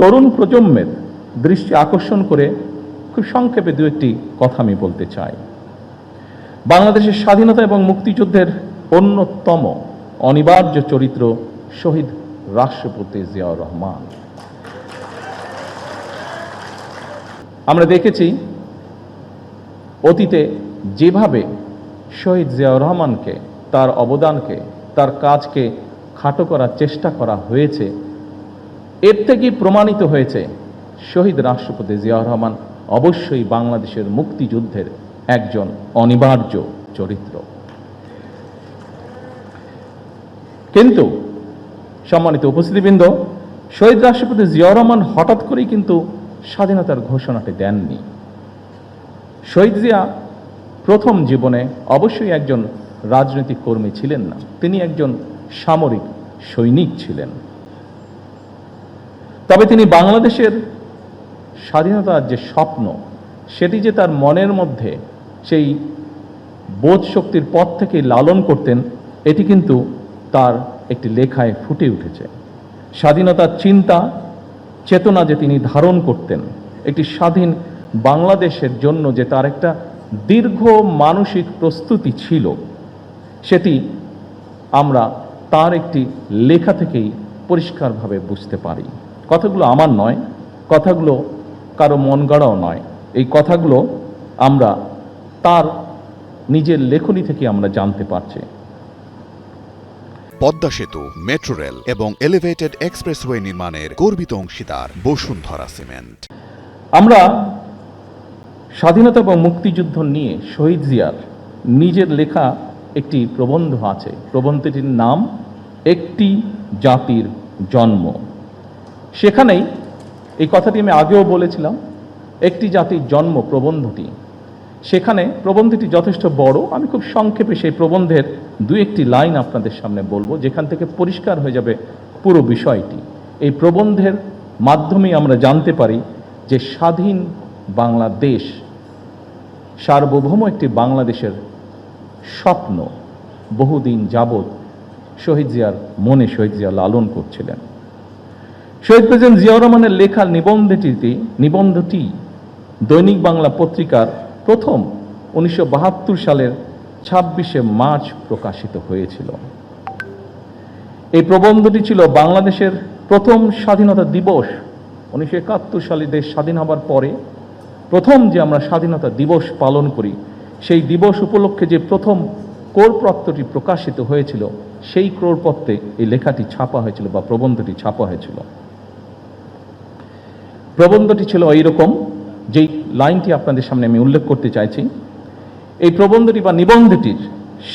তরুণ প্রজন্মের দৃষ্টি আকর্ষণ করে খুব সংক্ষেপে দু একটি কথা আমি বলতে চাই। বাংলাদেশের স্বাধীনতা এবং মুক্তিযুদ্ধের অন্যতম অনিবার্য চরিত্র শহীদ রাষ্ট্রপতি জিয়াউর রহমান। আমরা দেখেছি অতীতে যেভাবে শহীদ জিয়াউর রহমানকে, তার অবদানকে, তার কাজকে খাটো করার চেষ্টা করা হয়েছে, এর থেকেই প্রমাণিত হয়েছে শহীদ রাষ্ট্রপতি জিয়াউর রহমান অবশ্যই বাংলাদেশের মুক্তিযুদ্ধের একজন অনিবার্য চরিত্র। কিন্তু সম্মানিত উপস্থিতিবৃন্দ, শহীদ রাষ্ট্রপতি জিয়াউর রহমান হঠাৎ করেই কিন্তু স্বাধীনতার ঘোষণাটি দেননি। শহীদ জিয়া প্রথম জীবনে অবশ্যই একজন রাজনৈতিক কর্মী ছিলেন না, তিনি একজন সামরিক সৈনিক ছিলেন। তবে তিনি বাংলাদেশের স্বাধীনতার যে স্বপ্ন, সেটি যে তার মনের মধ্যে সেই বোধ শক্তির পথ থেকে লালন করতেন, এটি কিন্তু তার একটি লেখায় ফুটে উঠেছে। স্বাধীনতার চিন্তা চেতনা যে তিনি ধারণ করতেন, একটি স্বাধীন বাংলাদেশের জন্য যে তার একটা দীর্ঘ মানসিক প্রস্তুতি ছিল, সেটি আমরা তার একটি লেখা থেকেই পরিষ্কারভাবে বুঝতে পারি। কথাগুলো আমার নয়, কথাগুলো কারো মন গড়াও নয়, এই কথাগুলো আমরা তার নিজের লেখনী থেকে আমরা জানতে পারছি। পদ্মা সেতু, মেট্রো রেল এবং এলিভেটেড এক্সপ্রেসওয়ে নির্মাণের গর্বিত অংশীদার বসুন্ধরা সিমেন্ট। আমরা স্বাধীনতা এবং মুক্তিযুদ্ধ নিয়ে শহীদ জিয়ার নিজের লেখা একটি প্রবন্ধ আছে। প্রবন্ধটির নাম একটি জাতির জন্ম। সেখানেই এই কথাটি আমি আগেও বলেছিলাম, একটি জাতির জন্ম প্রবন্ধটি, সেখানে প্রবন্ধটি যথেষ্ট বড়। আমি খুব সংক্ষেপে সেই প্রবন্ধের দু একটি লাইন আপনাদের সামনে বলবো, যেখান থেকে পরিষ্কার হয়ে যাবে পুরো বিষয়টি। এই প্রবন্ধের মাধ্যমেই আমরা জানতে পারি যে স্বাধীন বাংলাদেশ, সার্বভৌম একটি বাংলাদেশের স্বপ্ন বহুদিন যাবৎ শহীদ জিয়ার মনে শহীদ জিয়া লালন করছিলেন। শহীদ প্রেসিডেন্ট জিয়াউর রহমানের লেখা নিবন্ধটি দৈনিক বাংলা পত্রিকার প্রথম 1972 সালের 26শে মার্চ প্রকাশিত হয়েছিল। এই প্রবন্ধটি ছিল বাংলাদেশের প্রথম স্বাধীনতা দিবস। 1971 সালে দেশ স্বাধীন হবার পরে প্রথম যে আমরা স্বাধীনতা দিবস পালন করি, সেই দিবস উপলক্ষে যে প্রথম ক্রোড়পত্রটি প্রকাশিত হয়েছিল, সেই ক্রোড়পত্রে এই লেখাটি ছাপা হয়েছিল বা প্রবন্ধটি ছাপা হয়েছিল। প্রবন্ধটি ছিল এইরকম, যেই লাইনটি আপনাদের সামনে আমি উল্লেখ করতে চাইছি। এই প্রবন্ধটি বা নিবন্ধটির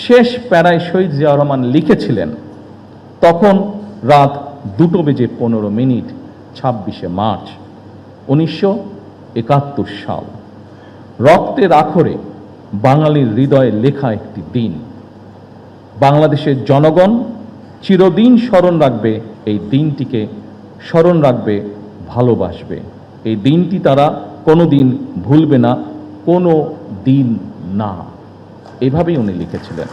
শেষ প্যারায় শহীদ জিয়াউর রহমান লিখেছিলেন, তখন রাত 2:15 26শে মার্চ 1971 সাল। রক্তের আখরে বাঙালির হৃদয়ে লেখা একটি দিন। বাংলাদেশের জনগণ চিরদিন স্মরণ রাখবে এই দিনটিকে, স্মরণ রাখবে, ভালোবাসবে। এই দিনটি তারা কোনোদিন ভুলবে না, কোনো দিন না। এভাবেই উনি লিখেছিলেন।